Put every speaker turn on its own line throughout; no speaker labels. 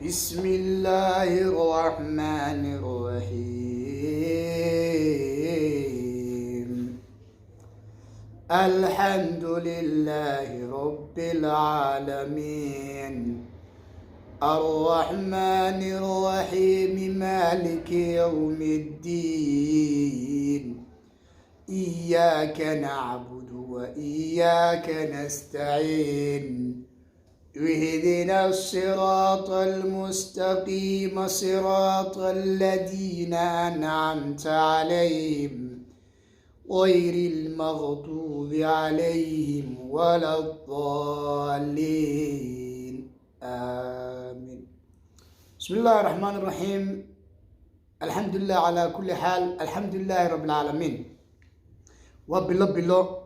بسم الله الرحمن الرحيم الحمد لله رب العالمين الرحمن الرحيم مالك يوم الدين إياك نعبد وإياك نستعين اهدنا الصراط المستقيم صراط الذين أنعمت عليهم غير المغضوب عليهم ولا الضالين آمين. بسم الله الرحمن الرحيم الحمد لله على كل حال الحمد لله رب العالمين وبالله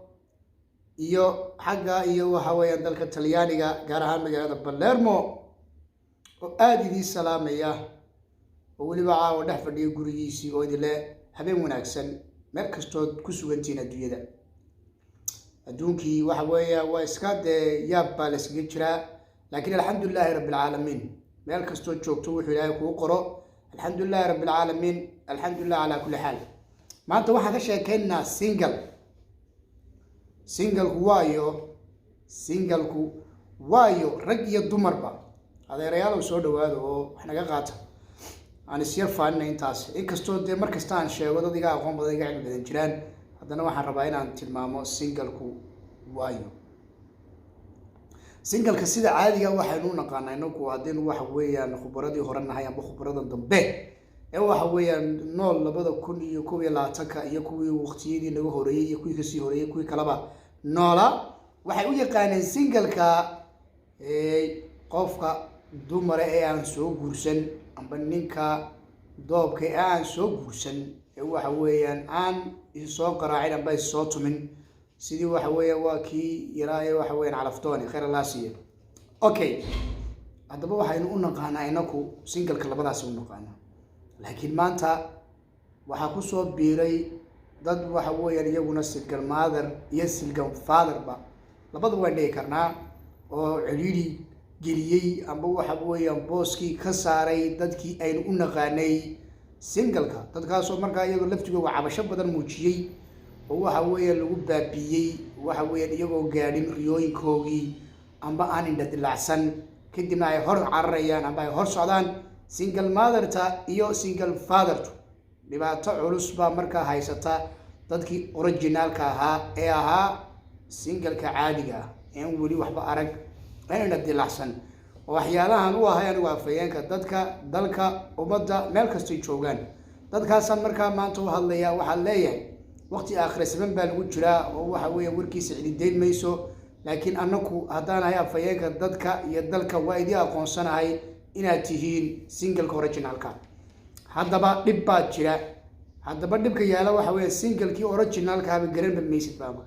iyo xagga iyo waxa weeyaan dalka Talyaaniga gaar ahaan magaalada Palermo oo aad idin salaamaya oo waliba caawa dhex fadhiyo gurigiisii oo idile habeen wanaagsan meel kastoo ku sugantiin adduunyada adduunkii waxa weeyaa waa iska yaab baa la iskaga jiraa laakiin alxamdulilaahi rabbil caalamiin meel kastoo joogto wuxuu Ilaahay kuu qoro alxamdulilaahi rabbil caalamiin alxamdulillah ala kulli xaal maanta waxaan ka sheekeynaa single-ku waayo rag iyo dumarba adeerayaal soo dhawaado oo wax naga qaata aan isya faanay intaas inkastoo markasta aan sheego dad iga aqoon badan iga cilmi badan jiraan haddana waxaan rabaa inaan tilmaamo single-ku waayo single-ka sida caadiga waxaynu u naqaanaa inagu hadeen waxa weeyaan khubradii hore nahay ama khubradan dambe waxa weeyaan nool 2021 iyo kuwii waqtiyadii naga horeeyay iyo kuwii kasii horeeyay kuwii kalaba noola waxay u yaqaaneen single-ka qofka dumar ee aan soo guursan amba ninka doobka ee aan soo guursan waxa weeyaan aan soo qaraacin amba soo tumin sidii waxa weeyaan waa kii yaraaye waxa weeyaan calaftooni khayr Allah siiyo okay hadaba waxaynu u naqaanaa inaku single-ka labadaas u naqaanaa laakiin maanta waxa ku soo biiray dad waxa weeyaan iyaguna single mother iyo single father ba labada way dhigi karnaa oo ciriiri geliyay amba waxa weeyaan booskii ka saaray dadkii aynu u naqaanay single-ka dadkaas oo markaa iyagu laftigooda cabasho badan muujiyay oo waxa weeyaan lagu baabiyay waxa weeyaan iyagoo gaadhin riyooyinkoogii amba aan indha dilacsan kadibna ay hor cararayaan amba ay hor socdaan single mother-ta iyo single father-tu dhibaato culus baa markaa haysata dadkii originalka ahaa ee ahaa single-ka caadiga ah ee wali waxba arag ayna dilacsan waxyaalahan u ahay anigu afayeenka dadka dalka ummadda meel kastoo joogaan dadkaasan markaa maanta u hadlaya waxaa leeyahay waqti aakhir saban baa lagu jiraa oo waxa weeye warkiisa ciideyn mayso laakiin anaku haddaan ahay afayeenka dadka iyo dalka waa idin aqoonsanahay inaad tihiin single-ka originalka haddaba dhib baa jira haddaba dhibka yaala waxa weeye single-kii originalka ah garan maysid baaba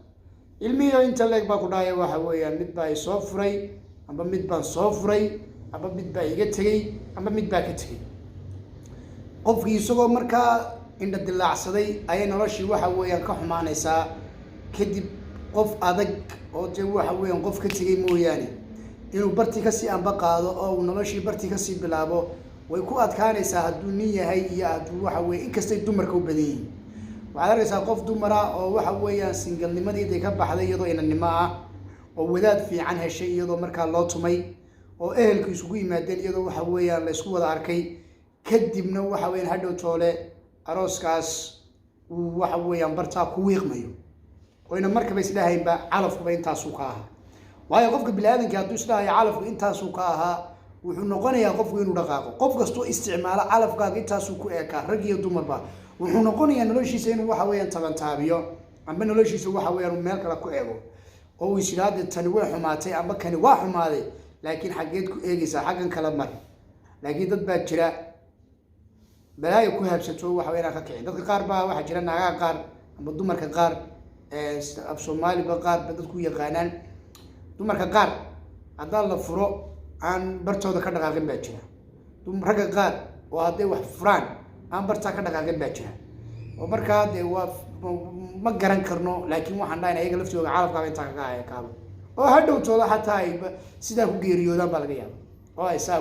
ilmiyo inta leeg baa ku dhaaya waxa weeyaan mid baa soo furay amba mid baan soo furay amba mid baa iga tagay amba mid baa ka tagay qofkii isagoo markaa indha dilaacsaday ayay noloshii waxa weeyaan ka xumaanaysaa kadib qof adag oo waxa weeyaan qof ka tagay mooyaane inuu barti ka sii amba qaado oo uu noloshii barti ka sii bilaabo way ku adkaanaysaa hadduu nin yahay iyo hadduu waxa weeye inkastay dumarka u badan yihiin waxaad arkaysaa qof dumara oo waxa weeyaan single-nimadeeda ka baxday iyadoo inannimo ah oo wadaad fiican heshay iyadoo markaa loo tumay oo ehelku isugu yimaadeen iyadoo waxa weeyaan la isku wada arkay kadibna waxa weeyaan hadhow toole arooskaas uu waxa weeyaan bartaa ku wiiqmayo oyna markaba isdhahaynba calafkuba intaasuu ka ahaa waayo qofka bini'aadamka hadduu isdhahayo calafku intaasuu ka ahaa wuxuu noqonayaa qofku inuu dhaqaaqo qof kastoo isticmaalo calafkaaga intaasuu ku eekaa rag iyo dumarba wuxuu noqonayaa noloshiisa inuu waxa weeyaan tabantaabiyo amba noloshiisa waxa weeyaan meel kale ku eego oo uu isiraade tani way xumaatay amba kani waa xumaaday laakiin xageed ku eegaysaa xaggan kala mar laakiin dad baa jira balaayo ku habsato waxa weeyaan ka kicin dadka qaar baa waxa jira naagaha qaar amba dumarka qaar af Soomaaliba qaar dadku yaqaanaan dumarka qaar haddaan la furo aan bartooda ka dhaqaaqin baa jira ragga qaar oo hadday wax furaan aan bartaa ka dhaqaaqin baa jira oo markaa waa ma garan karno laakiin waxaan dhahaynaa iyaga laftooda calafkaaga intaa kaga kaabo oo hadhowtooda xataa ay sidaa ku geeriyoodaan baa laga yaaba oo ay saa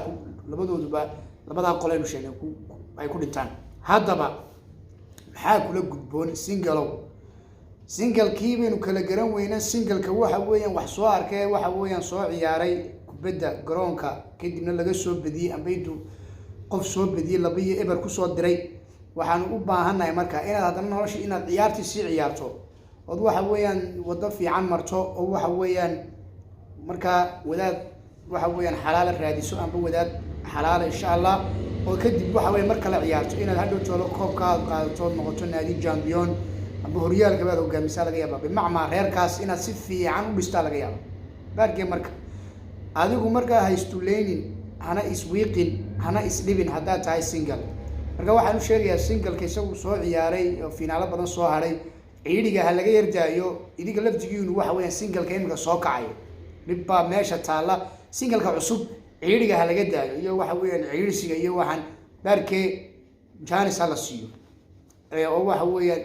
labadooduba labadaa qolaynu sheegay ay ku dhintaan. haddaba maxaa kula gudboon singalkii baynu kala garan weyna. singalka waxa weeyaan wax soo arkay, waxa weeyaan soo ciyaaray kubadda garoonka kadibna laga soo badiyey amba intuu qof soo badiyey 2-0 kusoo diray. waxaan u baahannahay marka inaad haddana nolosha inaad ciyaartii sii ciyaarto ood waxa weeyaan waddo fiican marto oo waxa weeyaan markaa wadaad waxa weeyaan xalaala raadiso amba wadaad xalaala insha allah, oo kadib waxa weeye mar kale ciyaarto inaad hadhow toolo koobkaad qaadato noqoto naadi champion amba horyaalka baad hogaamisaa laga yaabaa. bimacnaa reerkaas inaad si fiican u dhistaa laga yaaba. baarkee marka adigu markaa haystuleynin, hana iswiiqin, hana isdhibin haddaad tahay single. marka waxaan u sheegayaa singalka isagu soo ciyaaray oo finaalo badan soo haray, ciidiga ha laga yardaayo. idiga laftigiinu waxa weeyaan singalka imika soo kacayo dhib baa meesha taalla. singalka cusub ciidiga ha laga daayo iyo waxa weeyaan ciidisiga iyo waxaan baarkee jaanis ha la siiyo oo waxa weeyaan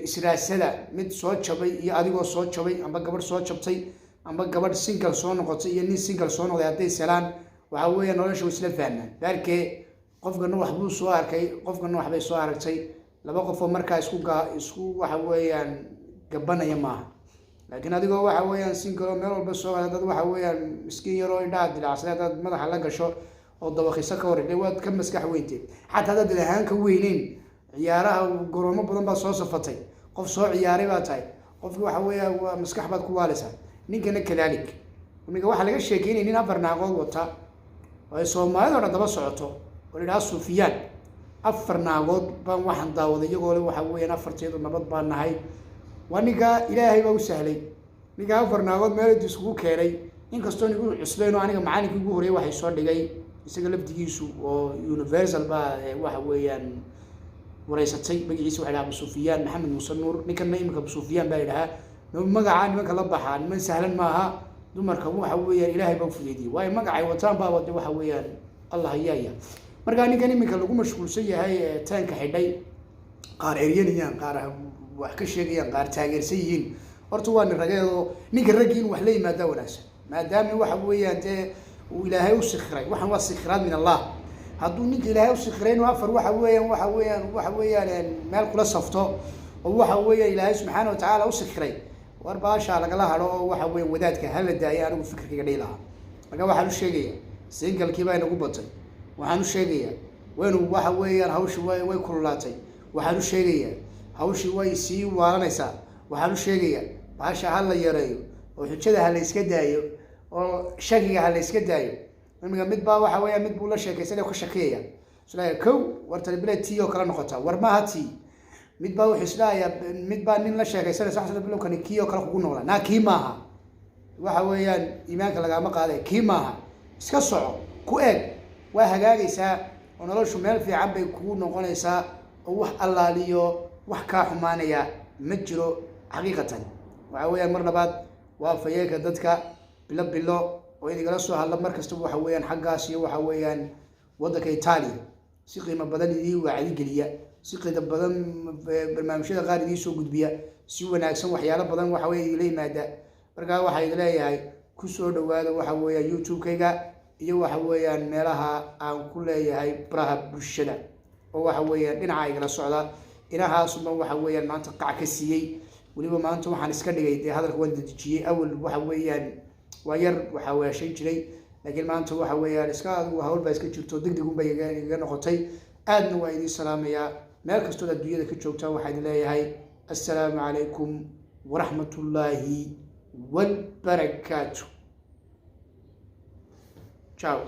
israasada mid soo jabay iyo adigoo soo jabay amba gabadh soo jabtay amba gabadh single soo noqotay iyo nin single soo noqday hadday selaan waxa weeyaan nolosha isla fahmaan. baarkee qofkana waxbuu soo arkay, qofkana waxbay soo aragtay. laba qof oo markaa isku waxa weeyaan gabanaya maaha. laakiin adigoo waxa weeyaan single meel walba soo dad waxa weeyaan miskiin yaroo indhaha dilacsan dad madaxa la gasho oo dabaqisa ka wareegay waad ka maskax weynteed. xataa dad lahaan ka weyneyn ciyaaraha garoomo badan baa soo safatay, qof soo ciyaaray baa tahay, qofki waxa weeyaan waa maskax baad ku waalaysaa. ninkana kadaalik nimanka waxa laga sheekeynay nin 4 naagood wata oo Soomaalidu oo daba socoto oo ilaa Sufyaan 4 naagood baan waxaan daawaday iyagoo le waxa weeyaan 4teedu nabad baan nahay. waniga ilaahay baa u sahlay niga 4 naagood meel isku keenay inkastoo nigu cusbeyno aniga macallinkii ugu horeeyay waxay soo dhigay isaga laftigiisu oo universal baa waxa weeyaan wareysatay magaciisa waxa la Abu Sufyaan Maxamed Muuse Nuur. ninkana imika Abu Sufyaan baa ilaha magaca nimanka la baxaa niman sahlan maaha. dumarka waxa weeyaan ilaahay baa u fudeeyay way magacay wataan baa wada waxa weeyaan Allah yaaya. marka ninkan imika lagu mashquulsan yahay taanka xidhay qaar eryanayaan, qaar wax ka sheegayaan, qaar taageersan yihiin. horta waa ragadeedo ninka ragiin wax la yimaada wanaagsan maadaama waxa weeyaan uu ilaahay u sikhiray. waxaan waa sikhiraad min Allah. hadduu ninka ilaahay u sikhireyn afar waxa weeyaan meel kula safto oo waxa weeyaan ilaahay subxaanahu wa ta'aala u sikhiray war baasha lagala hado oo waxa weeyaan wadaadka hala daayay anigu fikirkayga dheelaha. marka waxaan u sheegayaa singalkii baa inagu batay. waxaan u sheegayaa waynu waxa weeyaan hawshu way kululaatay. waxaan u sheegayaa hawshu way sii waalanaysaa. waxaan u sheegayaa baasha ha la yareeyo oo xujada ha la iska daayo oo shakiga ha la iska daayo. nimanka mid baa waxa weeyaan mid buu la sheekaysanay ka shakeeya isla kow war tarbiyadii oo kala noqota war ma hati mid baa wuxuu islaaya mid baa nin la sheekaysanay saxsan bilowkan kii oo kala kugu noolaa na kii maaha waxa weeyaan iimaanka laga ma qaaday kii maaha iska soco ku eeg waa hagaagaysaa oo noloshu meel fiican bay kugu noqonaysaa oo wax allaaliyo wax ka xumaanaya ma jiro xaqiiqatan. waxa weeyaan mar labaad waa fayeeka dadka bilo oo idinka soo hadla markasta waxa weeyaan xaggaas iyo waxa weeyaan wadanka Itaaliya si qiimo badan idii wacdi geliya, si qiimo badan barnaamijyada qaar idii soo gudbiya, si wanaagsan waxyaalo badan waxa weeyaan ila yimaada. marka waxa idin leeyahay ku soo dhawaada waxa weeyaan YouTube-kayga iyo waxa weeyaan meelaha aan ku leeyahay baraha bulshada oo waxa weeyaan dhinaca igala socda inahaasuma waxa weeyaan maanta qac ka siiyay. waliba maanta waxaan iska dhigay hadalka waan dadajiyay awal waxa weeyaan waa yar waxa weeshay jiray laakiin maanta waxa weeyaan iska hawl baa iska jirto degdeg un bay iga noqotay. aadna waa idin salaamayaa meel kastoo adduunyada ka joogtaan. waxaan idin leeyahay assalaamu calaykum waraxmatullaahi walbarakaatuh. ciao.